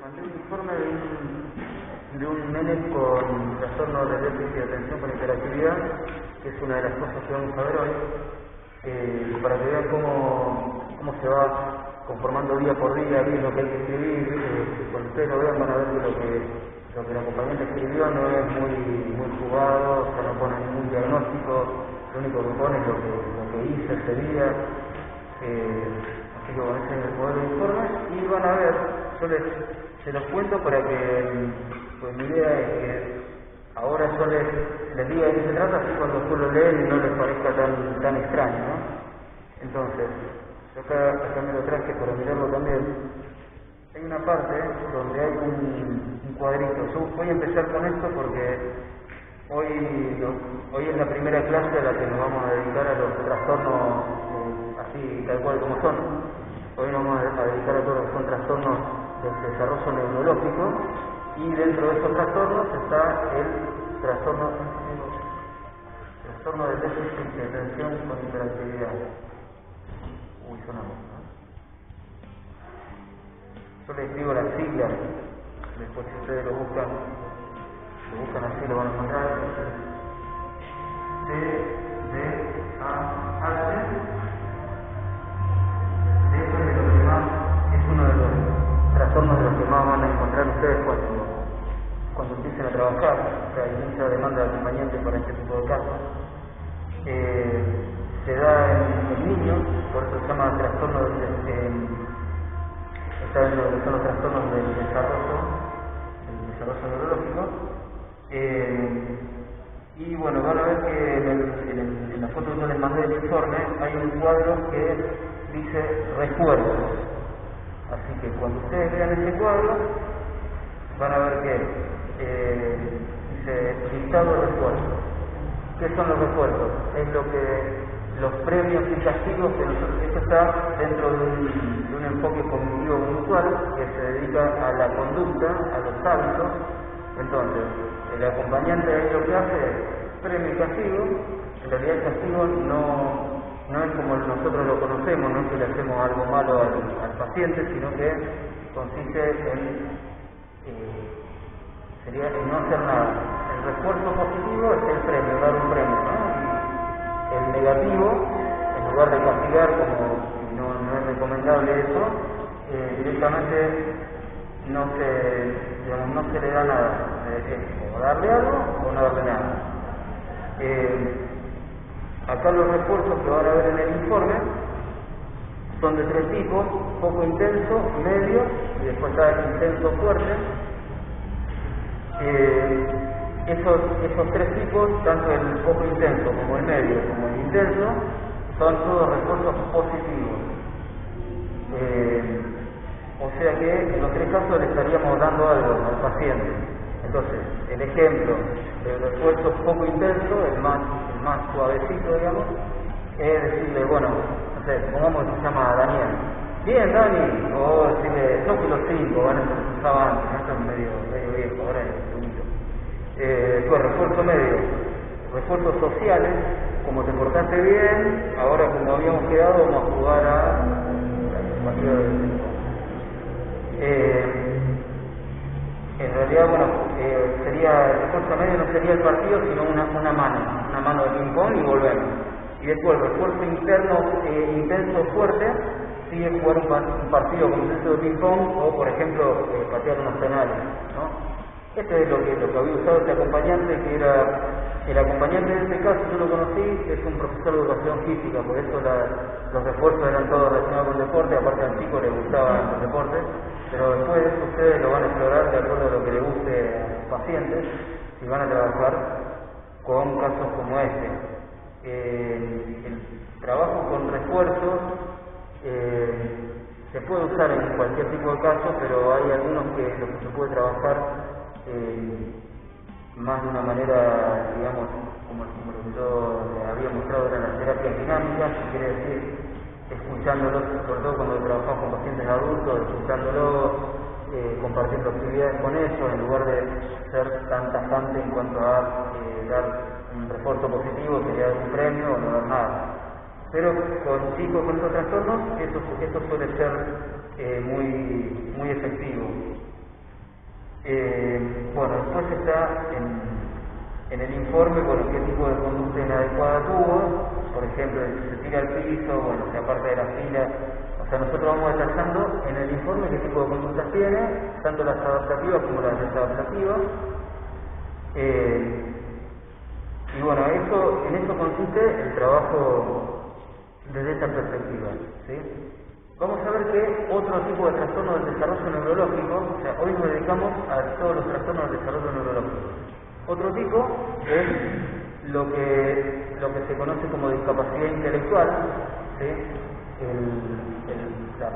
mandé un informe de un nene con trastorno de déficit de atención con hiperactividad, que es una de las cosas que vamos a ver hoy, para que vean cómo se va conformando día por día, bien lo que hay que escribir. Cuando ustedes lo vean van a ver que lo que la compañera escribió no es muy jugado, o sea, no pone ningún diagnóstico, lo único que pone es lo que hice ese día. Así que bueno, ese es el modelo de informe, y van a ver, se los cuento para que, pues mi idea es que ahora yo les diga de qué se trata, así cuando ustedes lo leen no les parezca tan extraño, ¿no? Entonces, yo acá me lo traje para mirarlo también. Hay una parte donde hay un cuadrito. Yo voy a empezar con esto porque hoy es la primera clase a la que nos vamos a dedicar a los trastornos así tal cual como son. Hoy nos vamos a dedicar a todos los que son trastornos del desarrollo neurológico, y dentro de esos trastornos está el trastorno de déficit de atención con hiperactividad. Sonamos, ¿no? Yo les escribo las siglas, después si ustedes lo buscan así lo van a encontrar. TDAH. Es uno de los trastornos de los que más van a encontrar ustedes cuando empiecen a trabajar. O sea, hay mucha demanda de acompañantes para este tipo de casos. Se da en niños, por eso se llama trastorno está en lo que son los trastornos del desarrollo neurológico. Y bueno, van a ver que en la foto que yo les mandé del informe hay un cuadro que dice refuerzos. Así que cuando ustedes vean ese cuadro van a ver que dice listado de refuerzos. ¿Qué son los refuerzos? Es los premios y castigos que esto está dentro de un enfoque cognitivo-conductual que se dedica a la conducta, a los hábitos. Entonces, el acompañante ahí lo que hace es premio y castigo. En realidad el castigo no es como nosotros lo conocemos, no es que le hacemos algo malo al paciente, sino que consiste sería en no hacer nada. El refuerzo positivo es el premio, dar un premio, ¿no? El negativo, en lugar de castigar, como no es recomendable eso, directamente no se le da nada. O darle algo o no darle nada. Acá los refuerzos que van a ver en el informe son de tres tipos: poco intenso, medio y después está el intenso fuerte. Esos tres tipos, tanto el poco intenso como el medio como el intenso, son todos refuerzos positivos. O sea que en los tres casos le estaríamos dando algo al paciente. Entonces, el ejemplo del refuerzo poco intenso, el más suavecito, digamos, es decirle, bueno, no sé, supongamos que se llama Daniel. Bien, Dani, o decirle, no que los 5, van a ser usaba antes, esto es medio viejo, ahora es bonito. Pues refuerzo medio, refuerzos sociales, como te portaste bien, ahora como habíamos quedado vamos a jugar a la partida de 5. En realidad, bueno, sería el refuerzo medio, no sería el partido, sino una mano de ping-pong y volvemos. Y después el refuerzo interno intenso fuerte, sigue jugar un partido con intenso de ping-pong o, por ejemplo, patear unos penales, ¿no? Este es lo que había usado este acompañante, que era el acompañante de este caso. Yo lo conocí, es un profesor de educación física, por eso los refuerzos eran todos relacionados con el deporte. Aparte al chico le gustaba el deporte, pero después ustedes lo van a explorar de acuerdo a lo que le guste a sus pacientes y van a trabajar con casos como este. El trabajo con refuerzos se puede usar en cualquier tipo de caso, pero hay algunos que lo que se puede trabajar más de una manera, digamos, como lo que yo había mostrado en las terapias dinámicas, que quiere decir escuchándolos, sobre todo cuando trabajamos con pacientes adultos, escuchándolos, compartiendo actividades con ellos, en lugar de ser tan tajante en cuanto a dar un refuerzo positivo, que le da un premio o no dar nada. Pero con chicos con estos trastornos, esto suele ser muy efectivo. Bueno, después está en el informe, bueno, qué tipo de conducta inadecuada tuvo, por ejemplo, si se tira al piso, bueno, se aparta de la fila. O sea, nosotros vamos detallando en el informe qué tipo de conductas tiene, tanto las adaptativas como las desadaptativas. Y bueno, en eso consiste el trabajo desde esta perspectiva, ¿sí? Vamos a ver que otro tipo de trastorno del desarrollo neurológico, o sea, hoy nos dedicamos a todos los trastornos del desarrollo neurológico. Otro tipo es lo que se conoce como discapacidad intelectual, ¿sí? La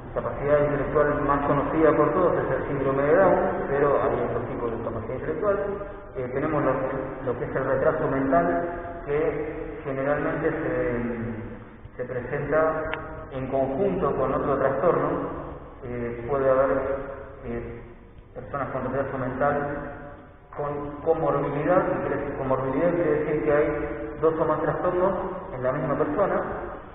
discapacidad intelectual más conocida por todos es el síndrome de Down, pero hay otros tipos de discapacidad intelectual. Tenemos lo que es el retraso mental, que generalmente se presenta en conjunto con otro trastorno. Puede haber personas con retraso mental con comorbilidad, comorbilidad quiere decir que hay dos o más trastornos en la misma persona.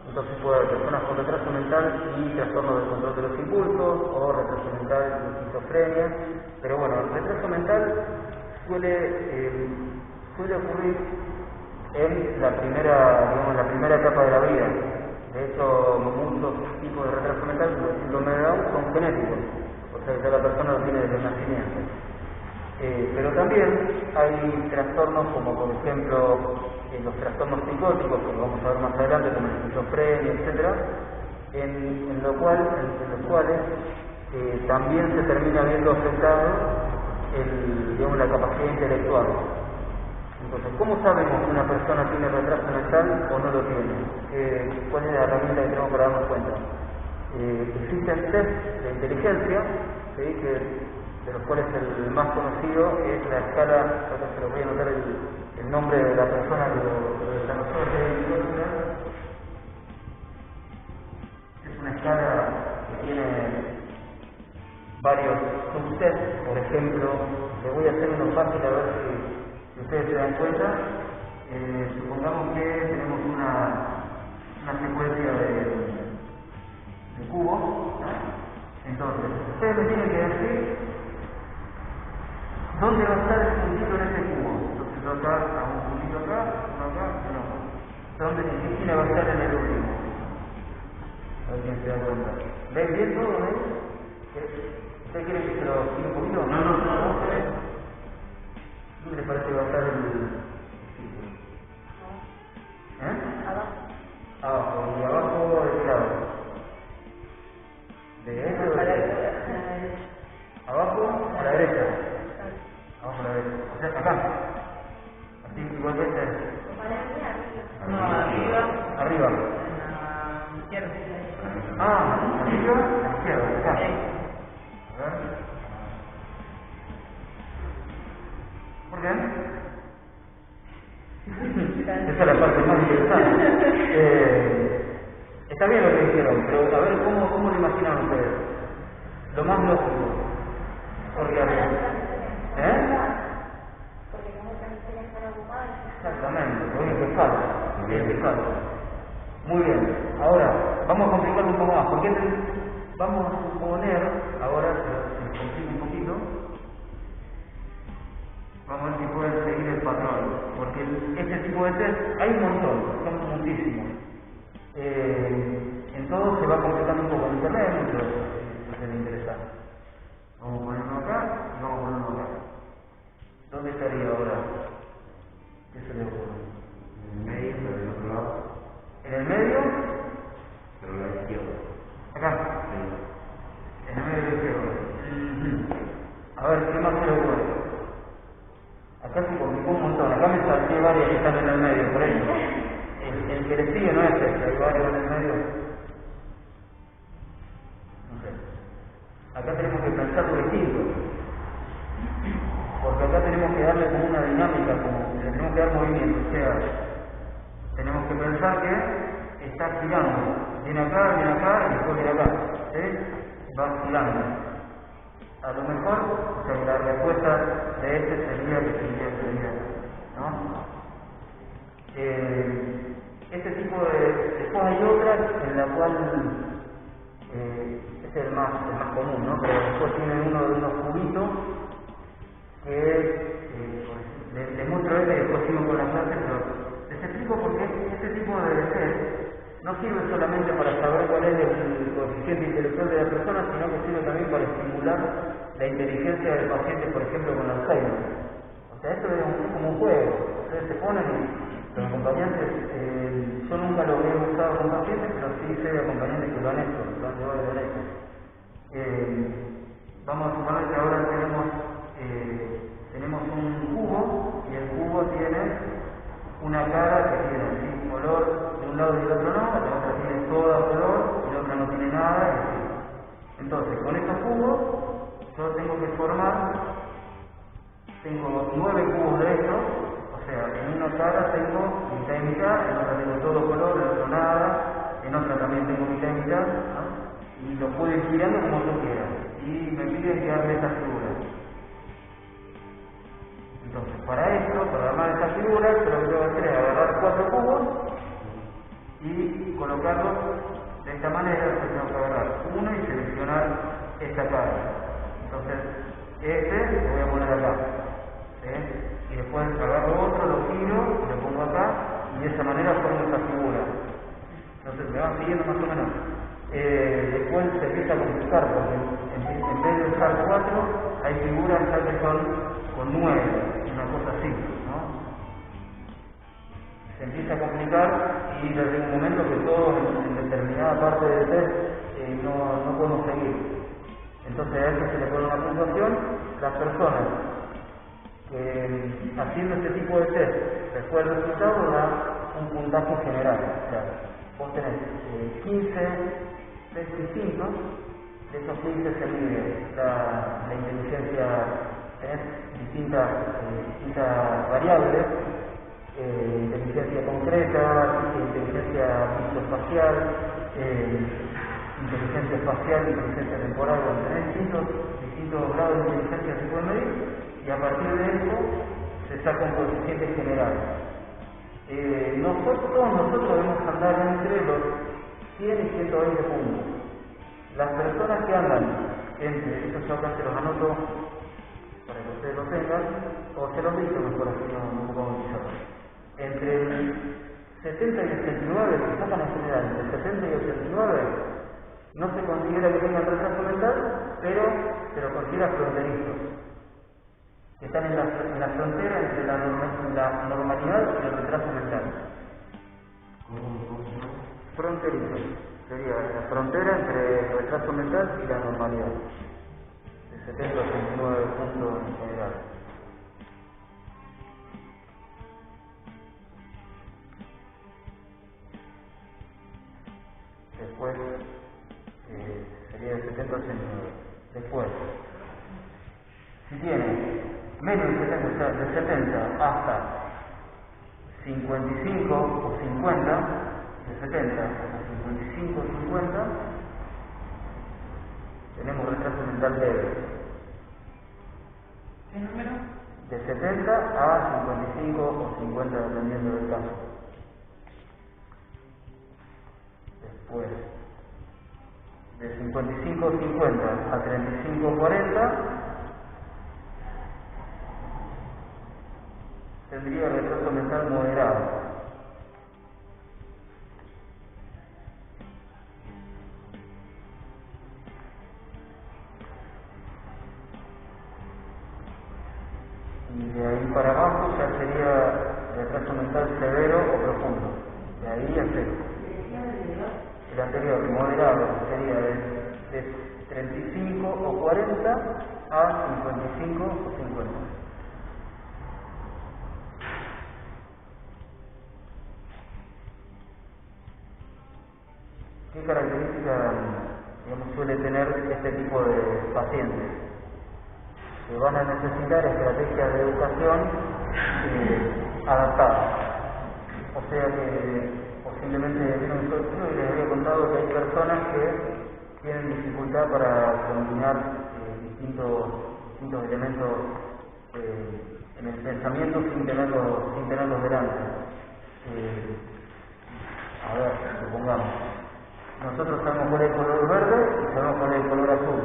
Entonces puede haber personas con retraso mental y trastorno del control de los impulsos, o retraso mental y esquizofrenia. Pero bueno, el retraso mental suele ocurrir en la primera etapa de la vida. De hecho, muchos tipos de retraso mental, como el síndrome de Down, son genéticos, o sea que ya la persona lo tiene desde el nacimiento. Pero también hay trastornos como, por ejemplo, los trastornos psicóticos, que lo vamos a ver más adelante, como la esquizofrenia, etcétera, en los cuales también se termina viendo afectado la capacidad intelectual. Entonces, ¿cómo sabemos que una persona tiene retraso mental o no lo tiene? ¿Cuál es la herramienta que tenemos para darnos cuenta? Existen test de inteligencia, ¿sí? De los cuales el más conocido es la escala, ahora se lo voy a anotar el nombre de la persona que lo desarrolló, es una escala que tiene varios subtests. Por ejemplo, le voy a hacer uno fácil a ver si ustedes se dan cuenta. Supongamos que tenemos una secuencia de cubos, ¿no? Entonces, ustedes me tienen que decir ¿dónde va a estar el puntito en ese cubo? Entonces yo acá hago un puntito acá, uno acá, uno acá. ¿Dónde se imagina va a estar en el último? A ver quién se da cuenta. ¿Ven bien todo? ¿Usted quiere que se lo explique un poquito? No. ¿Dónde le parece que va a estar el círculo? Abajo. ¿Y abajo de qué lado? ¿De este o de este? ¿Abajo a la derecha? Abajo a la derecha. O sea, acá. Así igual que este. Arriba. A la izquierda. Arriba, a la izquierda, acá. A ver. ¿Por qué? Esa es la parte más interesante. Está bien lo que dijeron, pero a ver, ¿cómo lo imaginaron ustedes? Lo más lógico. Porque exactamente, lo bien que falta. Muy bien, ahora vamos a complicarlo un poco más, porque vamos a suponer, ahora se nos complica un poquito, vamos a ver si pueden seguir el patrón, porque este tipo de test hay un montón, son muchísimos. En todo se va completando un poco en internet, mucho si les interesa. Vamos a ponerlo acá y vamos a ponerlo acá. ¿Dónde estaría ahora? ¿Qué se le ocurre? En el medio, pero del otro lado. ¿En el medio? Pero a la izquierda. ¿Acá? Sí. En el medio de la izquierda. A ver, ¿qué más se le ocurre? Acá se complicó un montón. Acá me salté varias que están en el medio, por eso. El que le sigue no es este, hay varios en el medio. No sé. Acá tenemos que pensarlo distinto. Porque acá tenemos que darle como una dinámica, como le tenemos que dar movimiento. O sea, tenemos que pensar que está girando. Viene acá y después viene acá. ¿Sí? Va girando. A lo mejor, o sea, la respuesta de este sería que sería, ¿no? Este tipo de... Después hay otras en la cual este es el más común, ¿no? Pero después tiene uno de unos cubitos que les muestro y después sigo con la clase, pero les explico por qué este tipo de test no sirve solamente para saber cuál es el coeficiente intelectual de la persona, sino que sirve también para estimular la inteligencia del paciente, por ejemplo, con Alzheimer. O sea, esto es como un juego. Ustedes se ponen y los acompañantes, yo nunca lo he usado con pacientes, pero sí sé de acompañantes que lo han hecho, lo han llevado de hecho. Vamos a suponer que ahora tenemos un cubo y el cubo tiene una cara que tiene ¿sí? color de un lado y del otro no, la otra tiene todo color y la otra no tiene nada y así. Entonces, con estos cubos yo tengo que formar, tengo 9 cubos de estos, o sea, en una cara tengo mitad y mitad, en otra tengo todo color, en otra nada, en otra también tengo mitad y mitad, ¿no? Y lo puedo ir girando como yo quiera. Y me piden que arme esta figura. Entonces, para esto, para armar esta figura, yo lo que tengo que hacer es agarrar 4 cubos y colocarlos de esta manera. Yo tengo que agarrar uno y seleccionar esta cara. Entonces, este lo voy a poner acá. ¿sí? Y después agarro otro, lo giro y lo pongo acá. Y de esa manera formo esta figura. Entonces, me van siguiendo más o menos. Después se empieza a complicar porque en vez de usar 4 hay figuras ya que son con 9, una cosa así, ¿no? Se empieza a complicar y desde un momento que todos en determinada parte del test no podemos seguir. Entonces a eso se le pone una puntuación. Las personas que haciendo este tipo de test después del resultado da un puntaje general. O sea, vos tenés 15 test distintos, de esos 15 se mide la inteligencia, tenés distintas variables, inteligencia concreta, inteligencia visoespacial, inteligencia espacial, inteligencia temporal, donde tenés distintos grados de inteligencia que se pueden medir, y a partir de eso se saca un coeficiente general. Todos nosotros debemos andar entre los 100 y 120 puntos. Las personas que andan entre, estos yo acá se los anoto para que ustedes lo tengan, o se los dicto mejor así no puedo utilizarlo. Entre el 70 y el 79, que sacan en general, entre el 70 y el 79, no se considera que tengan retraso mental, pero se lo considera fronterizos, que están en la frontera entre la normalidad y el retraso mental. Fronterizo, sería la frontera entre el retraso mental y la normalidad, de 70 a 79 puntos en general. Después sería de 70 a 69. Después, si tiene menos de 70, o sea, de 70 hasta 55 o 50, de 70 a 55 o 50, tenemos retraso mental leve. ¿Qué número? De 70 a 55 o 50, dependiendo del caso. Después, de 55 o 50 a 35 o 40, tendría retraso mental moderado. Y de ahí para abajo ya sería retraso mental severo o profundo. De ahí a cero. El anterior, moderado, sería de 35 o 40 a 55 o 50. ¿Qué características suele tener este tipo de pacientes? Que van a necesitar estrategias de educación adaptadas. O sea que posiblemente, yo les había contado que hay personas que tienen dificultad para combinar distintos elementos en el pensamiento sin tenerlos delante. A ver, supongamos. Nosotros sabemos cuál es el color verde y sabemos cuál es el color azul.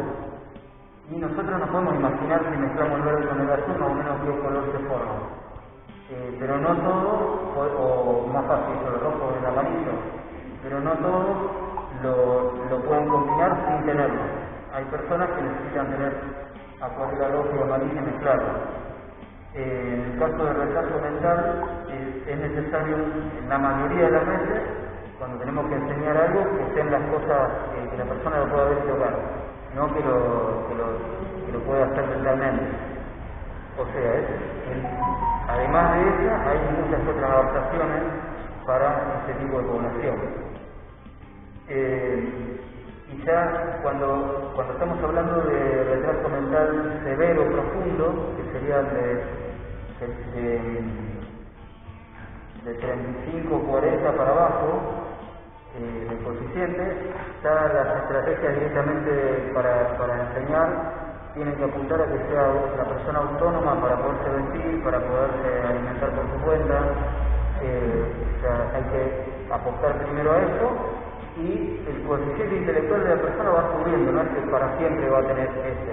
Y nosotros nos podemos imaginar si mezclamos el verde con el azul, más o menos qué color se forma. Pero no todos, o más fácil, el rojo o el amarillo, pero no todos lo pueden combinar sin tenerlo. Hay personas que necesitan tener acuarela roja y amarilla y mezclarlo. En el caso de retraso mental, es necesario, en la mayoría de las veces, cuando tenemos que enseñar algo, que sean las cosas que la persona lo pueda ver y tocar, no que lo pueda hacer mentalmente. O sea, además de ella, hay muchas otras adaptaciones para este tipo de población. Y ya cuando estamos hablando de retraso mental severo, profundo, que sería de 35, 40 para abajo, el coeficiente, ya las estrategias directamente para enseñar tienen que apuntar a que sea la persona autónoma para poderse vestir, para poderse alimentar por su cuenta. O sea, hay que apostar primero a eso, y el coeficiente intelectual de la persona va subiendo, no es que para siempre va a tener este.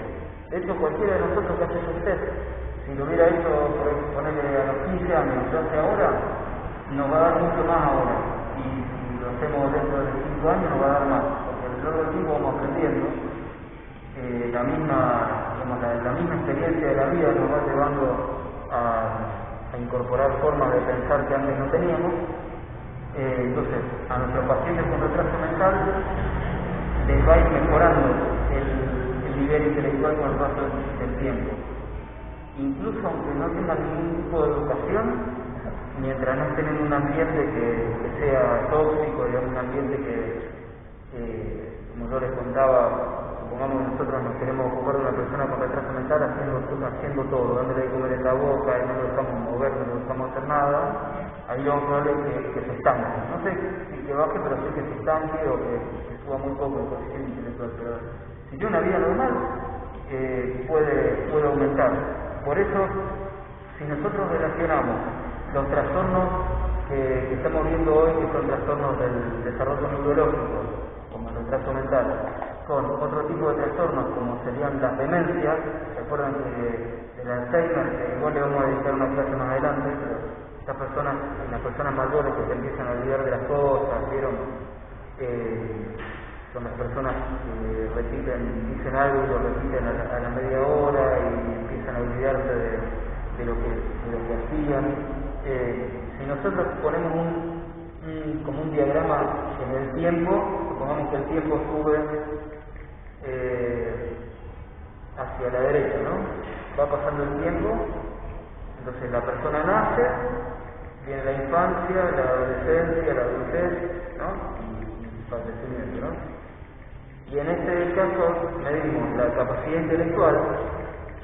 De hecho, cualquiera de nosotros que hace un test, si lo hubiera hecho, ponerle a los 15 años, lo hace ahora, nos va a dar mucho más ahora. Y si lo hacemos dentro de 5 años, nos va a dar más, porque a lo largo del tiempo vamos aprendiendo. La misma experiencia de la vida nos va llevando a incorporar formas de pensar que antes no teníamos. Entonces, a nuestros pacientes con retraso mental les va a ir mejorando el nivel intelectual con el paso del tiempo. Incluso aunque no tengan ningún tipo de educación, mientras no estén en un ambiente que sea tóxico, digamos, un ambiente como yo les contaba, supongamos que nosotros nos queremos ocupar de una persona con retraso mental haciendo todo, dándole de comer en la boca y no lo dejamos mover, no lo dejamos hacer nada, ahí lo más probable es que se estanque. No sé si que baje, pero sí que se estanque o que suba muy poco el coeficiente intelectual. Pero si tiene una vida normal, puede aumentar. Por eso, si nosotros relacionamos los trastornos que estamos viendo hoy, que son trastornos del desarrollo neurológico, como el retraso mental, con otro tipo de trastornos como serían las demencias. Recuerdan que el Alzheimer, que igual le vamos a dedicar una clase más adelante, pero las personas mayores que se empiezan a olvidar de las cosas, ¿vieron? Son las personas que dicen algo y lo repiten a la media hora y empiezan a olvidarse de lo que hacían. Si nosotros ponemos como un diagrama en el tiempo, supongamos que el tiempo sube hacia la derecha, ¿no? Va pasando el tiempo, entonces la persona nace, viene la infancia, la adolescencia, la adultez, ¿no? Y el fallecimiento, ¿no? Y en este caso medimos la capacidad intelectual.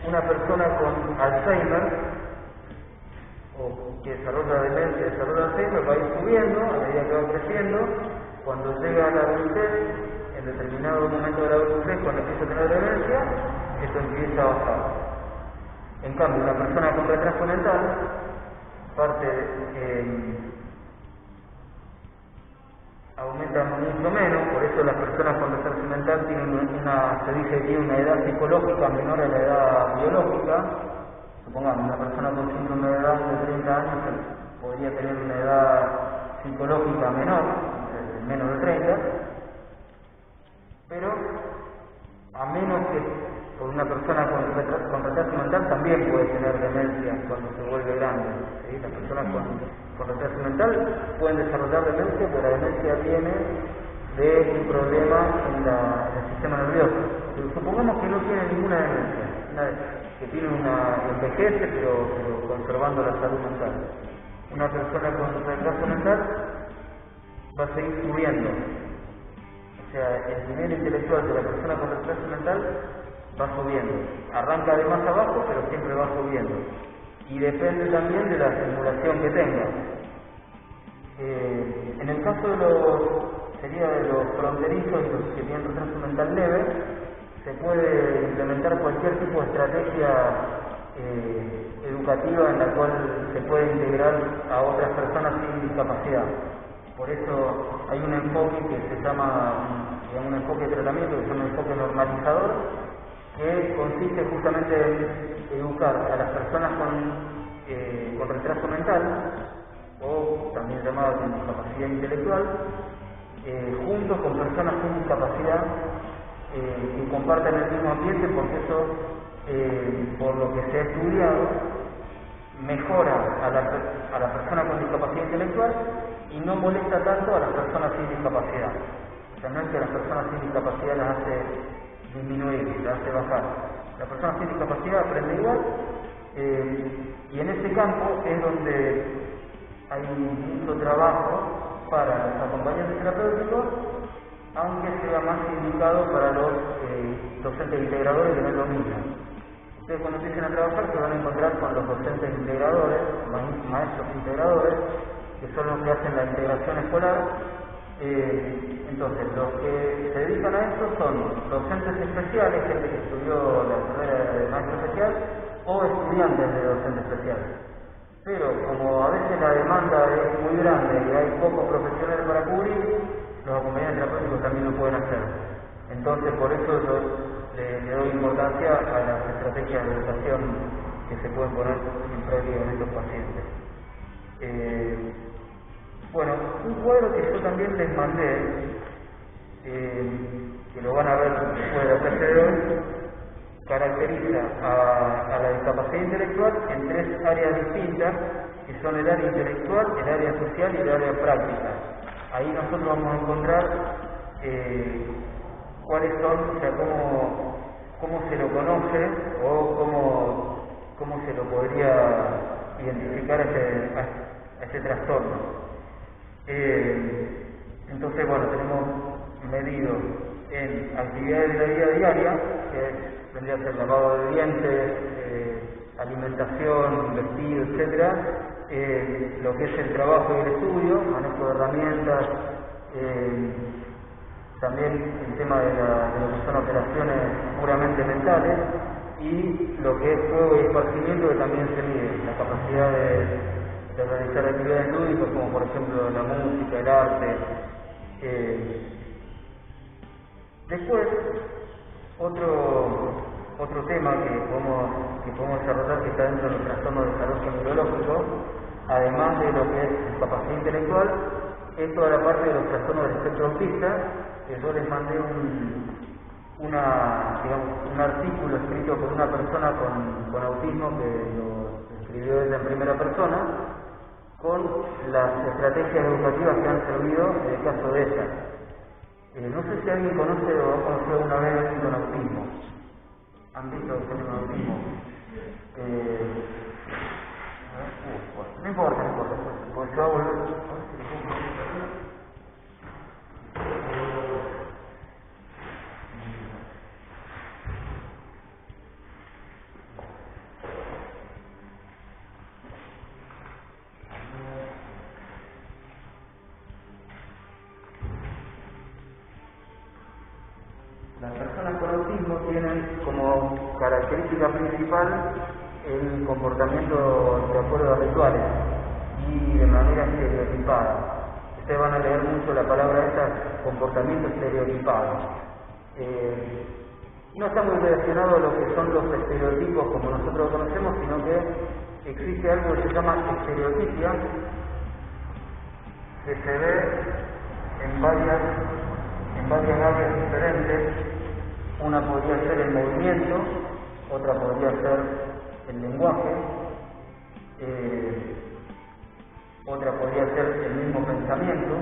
Una persona con Alzheimer, o que desarrolla demencia, desarrolla Alzheimer, va a ir subiendo a medida que va creciendo. Cuando llega a la adultez, en determinado momento de la adultez, cuando empieza a tener demencia, esto empieza a bajar. En cambio, una persona con retraso mental aumenta mucho menos. Por eso las personas con retraso mental tienen se dice que tiene una edad psicológica menor a la edad biológica. Supongamos, una persona con síndrome de Down de 30 años podría tener una edad psicológica menor, menos de 30, pero a menos que una persona con retraso mental también puede tener demencia cuando se vuelve grande. ¿Sí? Las personas con retraso mental pueden desarrollar demencia, pero la demencia viene de un problema en el sistema nervioso. Pero supongamos que no tiene ninguna demencia, que tiene envejece, pero conservando la salud mental. Una persona con retraso mental va a seguir subiendo. O sea, el nivel intelectual de la persona con retraso mental va subiendo. Arranca de más abajo, pero siempre va subiendo. Y depende también de la estimulación que tenga. En el caso de los fronterizos y los que tienen retraso mental leve, se puede implementar cualquier tipo de estrategia educativa en la cual se puede integrar a otras personas sin discapacidad. Por eso hay un enfoque que se llama, un enfoque de tratamiento que se llama enfoque normalizador, que consiste justamente en educar a las personas con retraso mental, o también llamadas con discapacidad intelectual, junto con personas sin discapacidad que compartan el mismo ambiente, porque eso, por lo que se ha estudiado, mejora a la persona con discapacidad intelectual y no molesta tanto a las personas sin discapacidad. O sea, no es que a las personas sin discapacidad las hace disminuir, las hace bajar. La persona sin discapacidad aprende igual, y en ese campo es donde hay mucho trabajo para los acompañantes terapéuticos, aunque sea más indicado para los docentes integradores, que no es lo mismo. Ustedes cuando empiecen a trabajar se van a encontrar con los docentes integradores, maestros integradores, que son los que hacen la integración escolar. Entonces, los que se dedican a esto son docentes especiales, gente que estudió la carrera de maestro especial, o estudiantes de docente especial. Pero como a veces la demanda es muy grande y hay pocos profesionales para cubrir, los acompañantes terapéuticos también lo pueden hacer. Entonces, por eso yo le doy importancia a las estrategias de educación que se pueden poner en práctica en estos pacientes. Bueno, un cuadro que yo también les mandé, que lo van a ver después de la clase de hoy, caracteriza a la discapacidad intelectual en tres áreas distintas, que son el área intelectual, el área social y el área práctica. Ahí nosotros vamos a encontrar cuáles son, o sea, cómo se lo conoce o cómo se lo podría identificar a ese trastorno. Entonces, bueno, tenemos medido en actividades de la vida diaria, que vendría a ser lavado de dientes, alimentación, vestido, etcétera, lo que es el trabajo y el estudio, manejo de herramientas, también el tema de lo que son operaciones puramente mentales, y lo que es juego y esparcimiento, que también se mide, la capacidad de realizar actividades lúdicas, como por ejemplo la música, el arte. Después, otro tema que podemos desarrollar, que está dentro del trastorno de desarrollo neurológico, además de lo que es discapacidad intelectual, es toda la parte de los trastornos del espectro autista, que yo les mandé un artículo escrito por una persona con autismo, que lo escribió ella en primera persona, con las estrategias educativas que han servido en el caso de ella. No sé si alguien conoce o ha conocido alguna vez a alguien con autismo. ¿Han visto a alguien con autismo? No importa, porque se va a volver. Las personas con autismo tienen como característica principal el comportamiento de acuerdo a rituales y de manera estereotipada. Ustedes van a leer mucho la palabra esta, comportamiento estereotipado. No está muy relacionado a lo que son los estereotipos como nosotros lo conocemos, sino que existe algo que se llama estereotipia, que se ve en varias áreas diferentes. Una podría ser el movimiento, otra podría ser el lenguaje, otra podría ser el mismo pensamiento.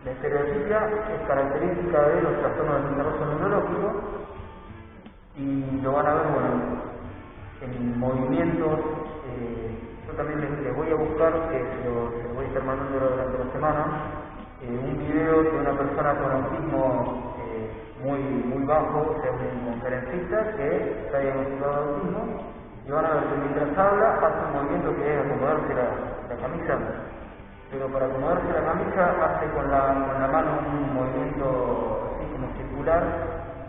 La estereotipia es característica de los trastornos del desarrollo neurológico, y lo van a ver, bueno, en movimientos. Yo también les voy a buscar, que se lo voy a estar mandando durante la semana, un video de una persona con autismo muy bajo, o sea, un conferencista que está diagnosticado de autismo, y van a ver que mientras habla hace un movimiento que es acomodarse la camisa, pero para acomodarse la camisa hace con la mano un movimiento así como circular,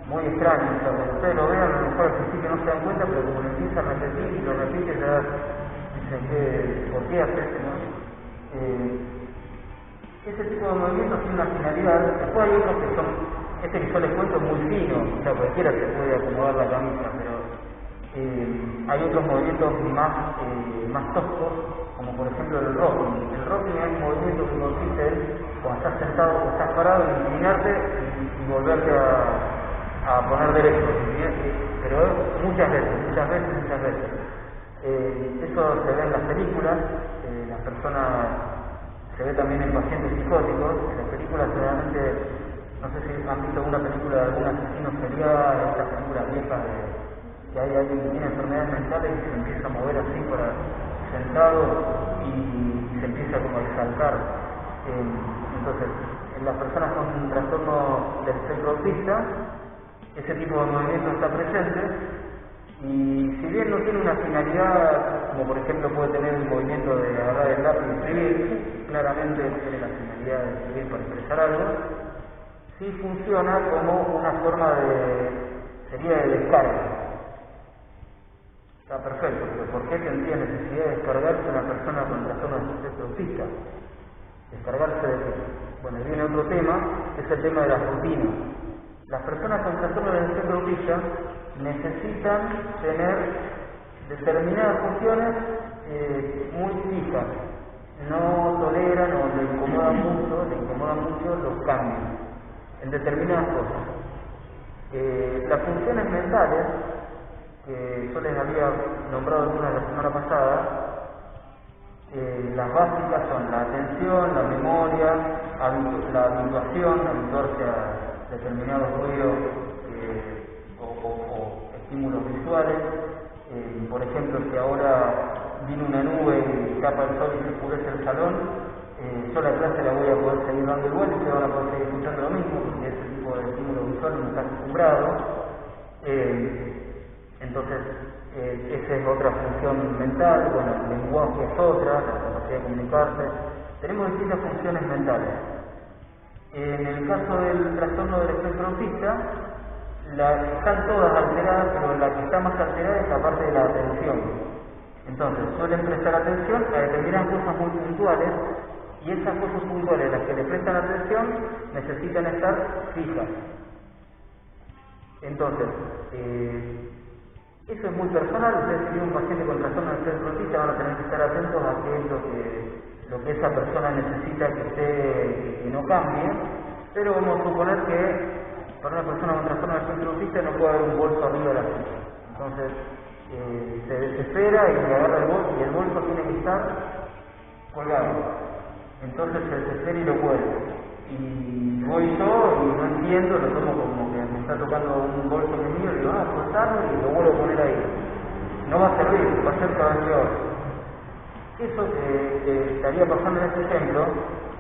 muy extraño. O sea, cuando ustedes lo vean, a lo mejor al principio no se dan cuenta, pero como lo empieza a repetir y lo repite, ya dicen que ¿por qué hace eso, no? Ese tipo de movimientos tiene una finalidad. Después hay otros que son este que yo les cuento es muy fino, o sea, cualquiera se puede acomodar la camisa, pero hay otros movimientos más toscos, como por ejemplo el rocking. El rocking es un movimiento que consiste en, cuando estás sentado o estás parado, en inclinarte y volverte a poner derecho, pero muchas veces. Eso se ve en las películas, las personas, se ve también en pacientes psicóticos. En las películas generalmente, no sé si han visto alguna película de algún asesino serial, estas películas viejas que hay alguien que tiene enfermedades mentales y se empieza a mover así para sentado y se empieza como a exaltar. Entonces, en las personas con un trastorno del espectro autista, ese tipo de movimiento está presente, y si bien no tiene una finalidad, como por ejemplo puede tener el movimiento de agarrar el lápiz y escribir, claramente tiene la finalidad de escribir para expresar algo, sí funciona como una forma sería de descarga. Está perfecto, pero ¿por qué tendría necesidad de descargarse una persona con trastorno del espectro autista? ¿Descargarse de qué? Bueno, viene otro tema, que es el tema de las rutinas. Las personas con trastorno del espectro autista necesitan tener determinadas funciones muy fijas. No toleran o le incomodan mucho los cambios en determinadas cosas. Las funciones mentales, que yo les había nombrado algunas la semana pasada, las básicas son la atención, la memoria, la habituación, habituarse a determinados ruidos o estímulos visuales. Por ejemplo, si ahora viene una nube y tapa el sol y se oscurece el salón, yo la clase la voy a poder seguir dando igual y se van a poder seguir escuchando lo mismo, porque ese tipo de estímulo visual no está acostumbrado. Entonces, esa es otra función mental. Bueno, el lenguaje es otra, la capacidad de comunicarse. Tenemos distintas funciones mentales. En el caso del trastorno del espectro autista, están todas alteradas, pero la que está más alterada es la parte de la atención. Entonces, suelen prestar atención a determinadas cosas muy puntuales, y esas cosas puntuales a las que le prestan atención necesitan estar fijas. Entonces, eso es muy personal. Ustedes, si tienen un paciente con trastorno del espectro autista, van a tener que estar atentos a qué es lo que esa persona necesita que no cambie, pero vamos a suponer que para una persona con trastorno del espectro autista no puede haber un bolso arriba de la silla. Entonces, se desespera y le agarra el bolso, y el bolso tiene que estar colgado. Entonces se desespera y lo cuelga. Y voy yo y no entiendo, lo tomo como que me está tocando un bolso que es mío, y digo, no, soltarlo y lo vuelvo a poner ahí. No va a servir, va a ser cada vez peor. Eso que estaría pasando en este ejemplo,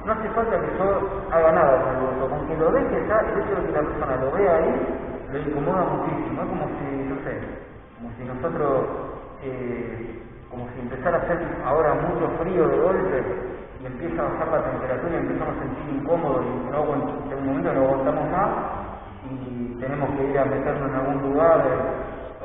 no hace falta que yo haga nada con el bolso. Con que lo deje ya, el hecho de que la persona lo vea ahí, lo incomoda muchísimo. Es como si, no sé, como si nosotros, como si empezara a hacer ahora mucho frío de golpe, y empieza a bajar la temperatura y empezamos a sentir incómodos y en un momento no aguantamos más y tenemos que ir a meternos en algún lugar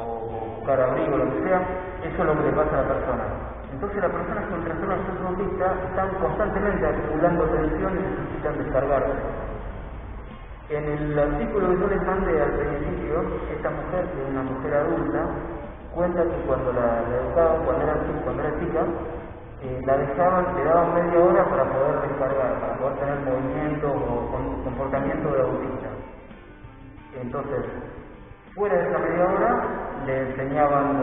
o buscar abrigo, lo que sea. Eso es lo que le pasa a la persona. Entonces las personas con trastorno del espectro autista están constantemente acumulando tensión y necesitan descargarse. En el artículo que yo les mandé al principio, esta mujer, que es una mujer adulta, cuenta que cuando la educaban, cuando era chica, la dejaban, le daban media hora para poder descargar, para poder tener movimiento o comportamiento de autista. Entonces, fuera de esa media hora, le enseñaban,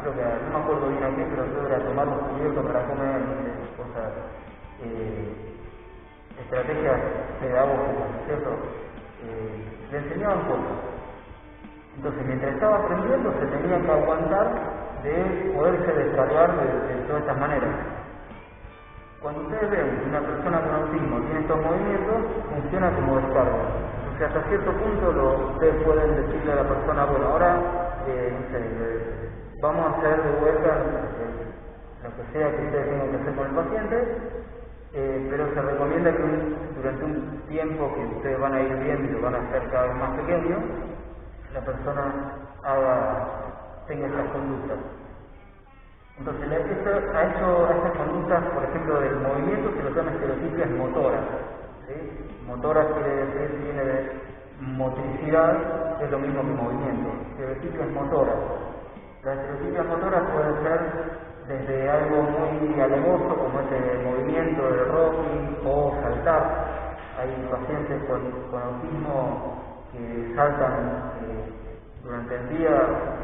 creo que, no me acuerdo bien a qué, pero creo que era tomar los cubiertos para comer, cosas, estrategias pedagógicas, ¿cierto? Le enseñaban cosas. Entonces, mientras estaba aprendiendo, se tenía que aguantar de poderse descargar de todas estas maneras. Cuando ustedes ven que una persona con autismo tiene estos movimientos, funciona como descarga. O sea, hasta cierto punto ustedes pueden decirle a la persona, bueno, ahora, no sé, vamos a hacer de vuelta lo que sea que ustedes tengan que hacer con el paciente, pero se recomienda que durante un tiempo que ustedes van a ir viendo y lo van a hacer cada vez más pequeño, la persona tenga esas conductas. Entonces, a estas conductas, por ejemplo, del movimiento, se lo llama estereotipias motoras. ¿Sí? Motoras quiere decir, viene motricidad es lo mismo que movimiento. Estereotipias motoras. Las estereotipias motoras pueden ser desde algo muy alevoso como el movimiento de rocking o saltar. Hay pacientes con autismo que saltan durante el día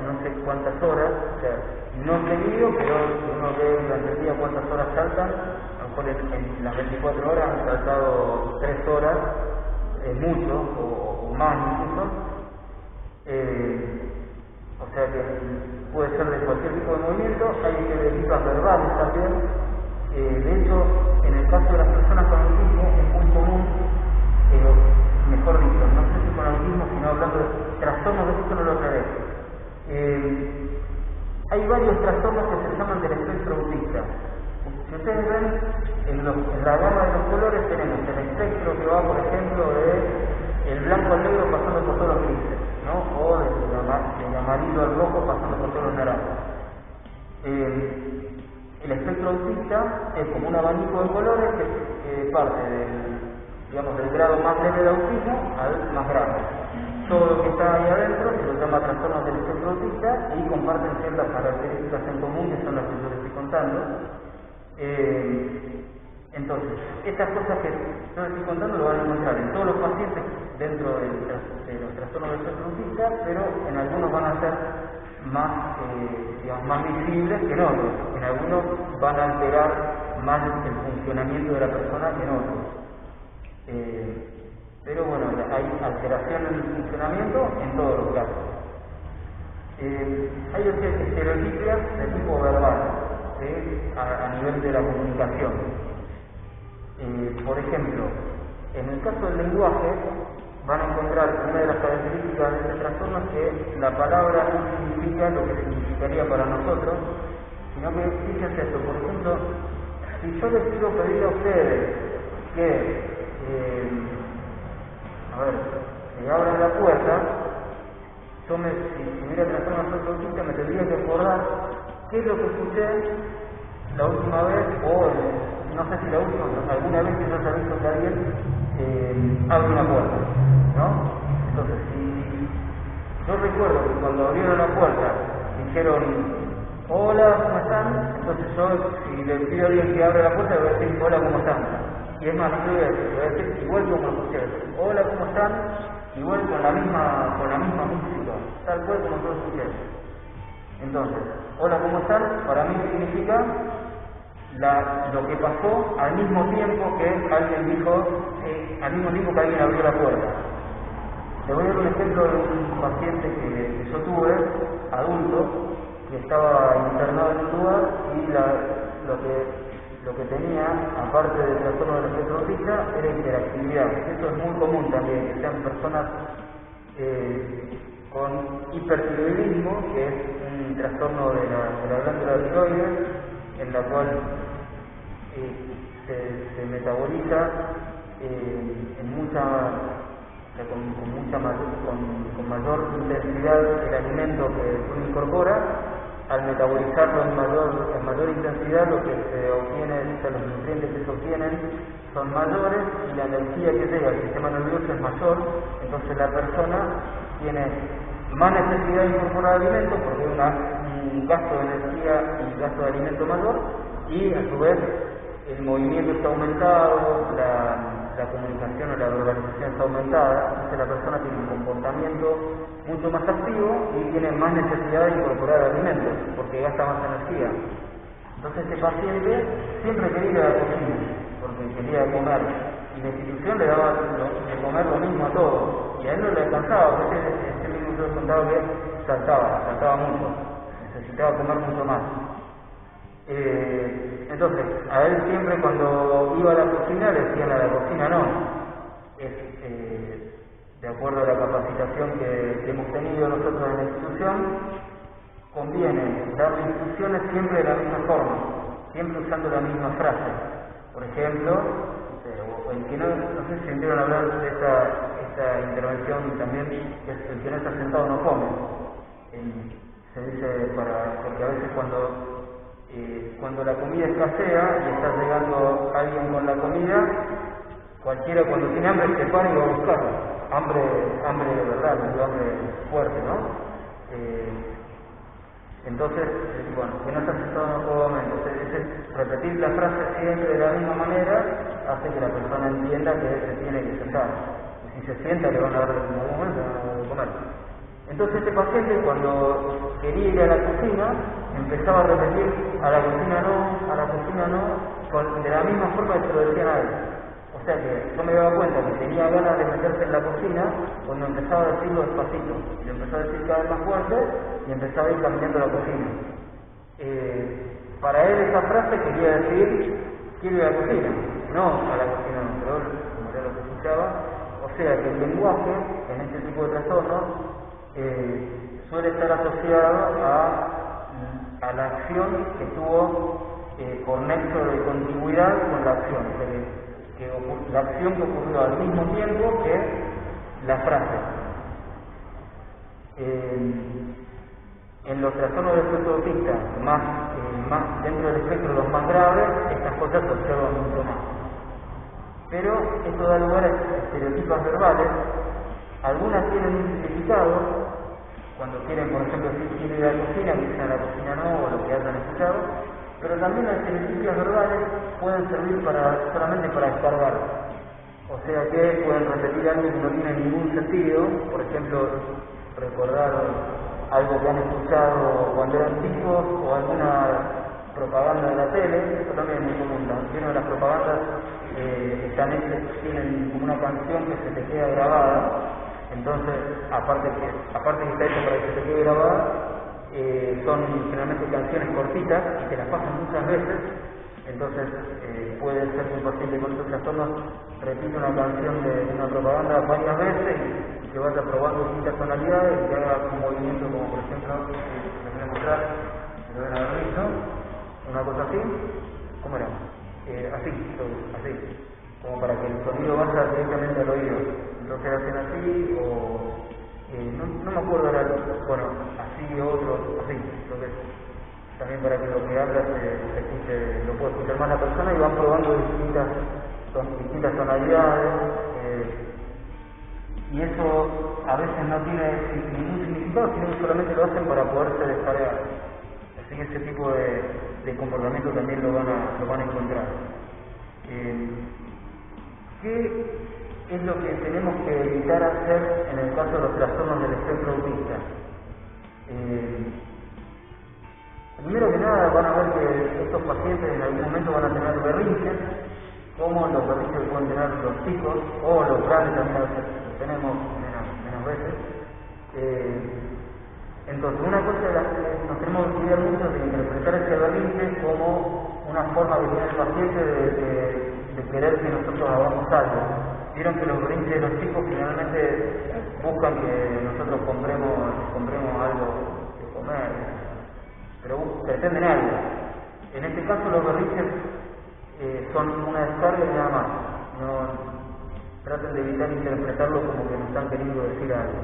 no sé cuántas horas, o sea, no seguido, pero uno ve durante el día cuántas horas saltan. A lo mejor en las 24 horas han saltado 3 horas, mucho, o más incluso. O sea que puede ser de cualquier tipo de movimiento. Hay estereotipas verbales también. De hecho, en el caso de las personas con autismo es muy común, mejor dicho, no sé si con autismo, sino hablando de trastornos, de esto no lo aclaré. Hay varios trastornos que se llaman del espectro autista. Si ustedes ven, en la gama de los colores tenemos el espectro que va, por ejemplo, de el blanco al negro pasando por todos los grises, ¿no? O del amarillo al rojo pasando por todos los naranjas. El espectro autista es como un abanico de colores que parte del grado más leve de autismo al más grave. Todo lo que está ahí adentro se lo llama trastornos del espectro autista y comparten ciertas características en común que son las que yo les estoy contando. Entonces, estas cosas que yo les estoy contando lo van a encontrar en todos los pacientes dentro de los trastornos del espectro autista, pero en algunos van a ser más, más visibles que en otros. En algunos van a alterar más el funcionamiento de la persona que en otros. Pero bueno, hay alteración en el funcionamiento en todos los casos. Hay estereotipias de tipo verbal, a nivel de la comunicación. Por ejemplo, en el caso del lenguaje, van a encontrar una de las características de este trastorno es que la palabra no significa lo que significaría para nosotros, sino que, fíjense esto, por ejemplo, si yo les quiero pedir a ustedes que si abran la puerta, yo si hubiera trastorno del espectro autista me tendría que acordar qué es lo que escuché la última vez, o no sé si la última, alguna vez que yo haya visto que alguien abre una puerta, ¿no? Entonces, si yo recuerdo que cuando abrieron la puerta dijeron hola, ¿cómo están? Entonces yo, si le pido a alguien que abra la puerta, le voy a decir hola, ¿cómo están? Y es más, yo voy a decir igual como lo pusieron. Hola, ¿cómo están? Igual con la misma música, tal cual como yo escuché. Entonces, hola, ¿cómo están? Para mí significa lo que pasó al mismo tiempo que alguien dijo, al mismo tiempo que alguien abrió la puerta. Te voy a dar un ejemplo de un paciente que yo tuve, adulto, que estaba internado en un lugar y lo que tenía, aparte del trastorno del espectro autista, era hiperactividad. Esto es muy común también, que sean personas con hipertiroidismo, que es un trastorno de la glándula tiroides, en la cual se metaboliza con mayor intensidad el alimento que uno incorpora. Al metabolizarlo en mayor intensidad, lo que se obtiene, los nutrientes que se obtienen son mayores y la energía que llega al sistema nervioso es mayor. Entonces la persona tiene más necesidad de incorporar alimentos porque hay un gasto de energía y gasto de alimento mayor, y a su vez el movimiento está aumentado, la comunicación o la verbalización está aumentada. Entonces la persona tiene un comportamiento mucho más activo y tiene más necesidad de incorporar alimentos porque gasta más energía. Entonces este paciente siempre quería ir a la cocina porque quería comer, y la institución le daba de comer lo mismo a todos, y a él no le alcanzaba, porque ese mismo yo contaba que saltaba mucho, necesitaba comer mucho más. Entonces, a él siempre cuando iba a la cocina le decían a la cocina no. De acuerdo a la capacitación que hemos tenido nosotros en la institución, conviene darle instrucciones siempre de la misma forma, siempre usando la misma frase. Por ejemplo, el que no sé si sintieron hablar de esta intervención también, que es el que no está sentado no come. Se dice porque a veces cuando la comida escasea y está llegando alguien con la comida, cualquiera cuando tiene hambre se para y va a buscarla. hambre de verdad, no hambre fuerte, ¿no? Entonces, bueno, que no se hace todo en todo momento. Repetir la frase siempre de la misma manera hace que la persona entienda que se tiene que sentar. Y si se sienta, le van a dar en algún momento de comer. Entonces este paciente, cuando quería ir a la cocina, empezaba a repetir a la cocina no, de la misma forma que se lo decían a él. O sea que yo me daba cuenta que tenía ganas de meterse en la cocina cuando empezaba a decirlo despacito. Y lo empezó a decir cada vez más fuerte y empezaba a ir caminando a la cocina. Para él esa frase quería decir, quiero ir a la cocina. No a la cocina, no, pero él, como era lo que escuchaba. O sea que el lenguaje, en este tipo de trastornos, suele estar asociado a la acción que tuvo por nexo de continuidad con la acción. O sea que la acción que ocurrió al mismo tiempo que la frase. En los trastornos del espectro autista, más dentro del espectro los más graves, estas cosas se observan mucho más. Pero esto da lugar a estereotipos verbales. Algunas tienen un significado, cuando quieren, por ejemplo, decir quiero ir a la cocina, que dicen a la cocina no, o lo que hayan escuchado, pero también las estereotipias verbales pueden servir solamente para descargar. O sea que pueden repetir algo que no tiene ningún sentido, por ejemplo, recordar algo que han escuchado cuando eran chicos o alguna propaganda de la tele. Eso también es muy común. Algunas de las propagandas tienen como una canción que se te queda grabada. Entonces, aparte que está hecho para que se te quede grabada, son generalmente canciones cortitas y te las pasan muchas veces. Entonces, puede ser que un paciente con estos trastornos repita una canción de una propaganda varias veces y que vaya probando distintas tonalidades y que haga un movimiento como, por ejemplo, les voy a mostrar, lo deben haber visto, una cosa así. ¿Cómo era? Así, como para que el sonido vaya directamente al oído. Entonces hacen así, o no me acuerdo ahora, bueno, así o otro, así. Entonces, también para que lo que habla se escuche, lo pueda escuchar más la persona, y van probando distintas tonalidades, y eso a veces no tiene ningún significado, sino que solamente lo hacen para poderse descargar. Así que ese tipo de comportamiento también lo van a encontrar. ¿Qué es lo que tenemos que evitar hacer en el caso de los trastornos del espectro autista? Primero que nada, van a ver que estos pacientes en algún momento van a tener berrinches, como los berrinches que pueden tener los chicos, o los grandes también a veces los tenemos menos veces. Entonces, una cosa de la que nos tenemos que cuidar mucho de interpretar ese berrinche como una forma que tiene el paciente de querer que nosotros hagamos algo. Vieron que los berrinches de los chicos generalmente buscan que nosotros compremos algo de comer, pero pretenden algo. En este caso los berrinches son una descarga y nada más. No traten de evitar interpretarlo como que nos están queriendo decir algo.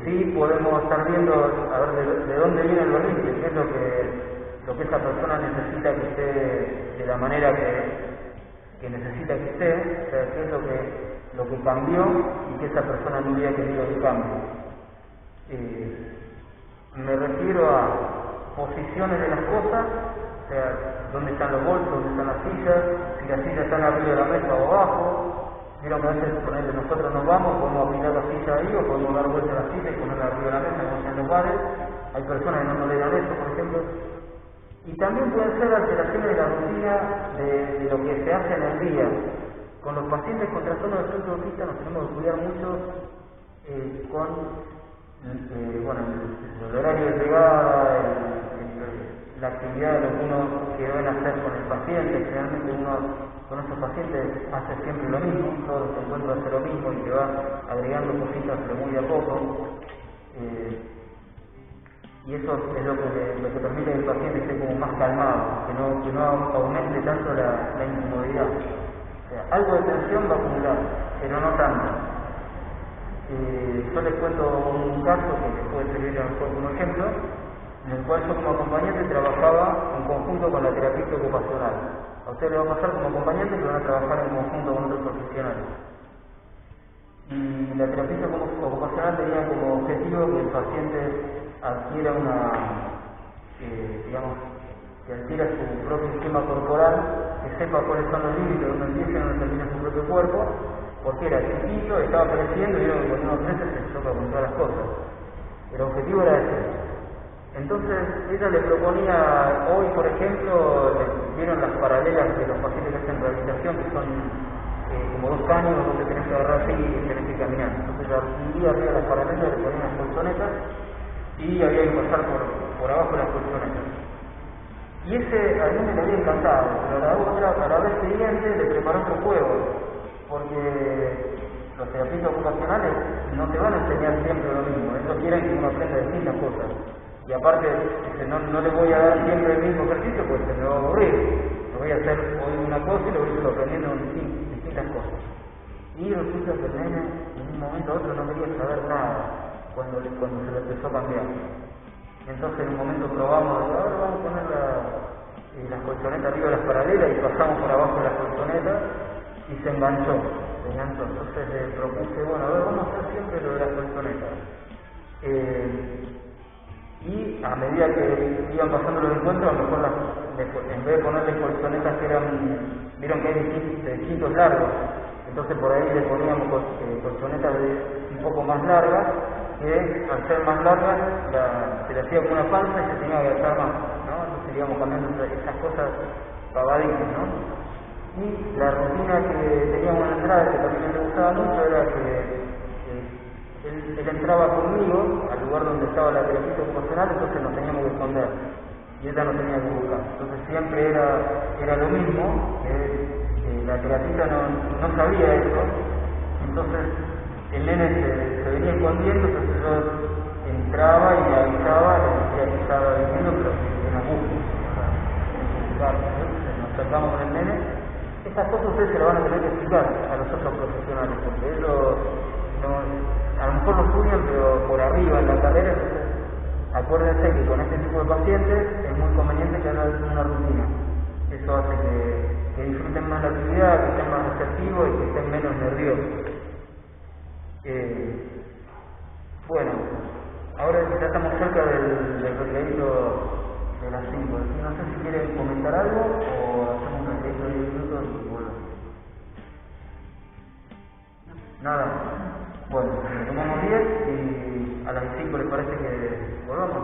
Sí podemos estar viendo a ver de dónde viene el berrinche, qué es lo que esa persona necesita que esté de la manera que necesita que esté, o sea, qué es lo que cambió y que esa persona no hubiera querido que cambie. Me refiero a posiciones de las cosas, o sea, dónde están los bolsos, dónde están las sillas, si las sillas están arriba de la mesa o abajo. Vieron que a veces nosotros nos vamos, podemos apilar la silla ahí o podemos dar vuelta a la silla y ponerla arriba de la mesa, como en los bares. Hay personas que no toleran eso, por ejemplo. Y también pueden ser alteraciones de la rutina de lo que se hace en el día. Con los pacientes con trastorno del espectro autista nos tenemos que cuidar mucho con el horario de llegada, la actividad de lo que uno quedó en hacer con el paciente. Generalmente uno con esos pacientes hace siempre lo mismo, todos se encuentran a hacer lo mismo y que va agregando cositas pero muy de a poco. Y eso es lo que permite que el paciente esté como más calmado, que no aumente tanto la incomodidad. O sea, algo de tensión va a acumular, pero no tanto. Yo les cuento un caso que puede servir a lo mejor como ejemplo, en el cual yo como acompañante trabajaba en conjunto con la terapista ocupacional. A ustedes les va a pasar como acompañante que van a trabajar en conjunto con otros profesionales. Y la terapia ocupacional tenía como objetivo que el paciente adquiera digamos, que adquiera su propio esquema corporal, que sepa cuáles son los límites, donde empieza y donde termina su propio cuerpo, porque era chiquito, estaba creciendo y cuando uno crece se choca con todas las cosas. El objetivo era ese. Entonces ella le proponía, hoy por ejemplo, vieron las paralelas de los pacientes que hacen rehabilitación, que son como 2 caños donde tenés que agarrar así y tenés que caminar. Entonces un día arriba de las paralelas le ponían las colchonetas y había que pasar por abajo de las colchonetas. Y ese a mí me había encantado, pero a la vez siguiente le preparó otro juego, porque los terapeutas ocupacionales no te van a enseñar siempre lo mismo, ellos quieren que uno aprenda distintas cosas. Y aparte, no le voy a dar siempre el mismo ejercicio, pues se me va a aburrir. Le voy a hacer hoy una cosa y le voy a ir aprendiendo distintas cosas. Y resulta que el nene, en un momento a otro, no quería saber nada cuando se le empezó a cambiar. Entonces, en un momento probamos, ahora vamos a poner las colchonetas arriba de las paralelas y pasamos por abajo de las colchonetas y se enganchó. Entonces le propuse, bueno, a ver, vamos a hacer siempre lo de las colchonetas. Y a medida que iban pasando los encuentros, a lo mejor en vez de ponerle colchonetas que vieron que hay distintos largos, entonces por ahí le poníamos colchonetas un poco más largas, que al ser más largas se le hacía como una panza y se tenía que agachar más, ¿no? Entonces íbamos cambiando esas cosas pavaditas, ¿no? Y la rutina que teníamos en la entrada, que también me gustaba mucho, era que él entraba conmigo al lugar donde estaba la terapia ocupacional, entonces nos teníamos que esconder y ella nos tenía que buscar. Entonces siempre era lo mismo, la terapista no sabía eso, entonces el nene se venía escondiendo, entonces yo entraba y le avisaba, le decía que estaba viniendo, pero en la búsqueda. Nos tratamos con el nene. Estas cosas ustedes se las van a tener que explicar a los otros profesionales, porque ellos a lo mejor lo estudian, pero por arriba en la carrera. Entonces, acuérdense que con este tipo de pacientes es muy conveniente que hagan una rutina. Eso hace que disfruten más la actividad, que estén más receptivos y que estén menos nerviosos. Bueno, ahora ya estamos cerca del recreito de las 5. No sé si quieren comentar algo o hacemos un recreito de 10 minutos y volvemos. Nada. Bueno, tomamos 10 y a las 5 les parece que volvamos.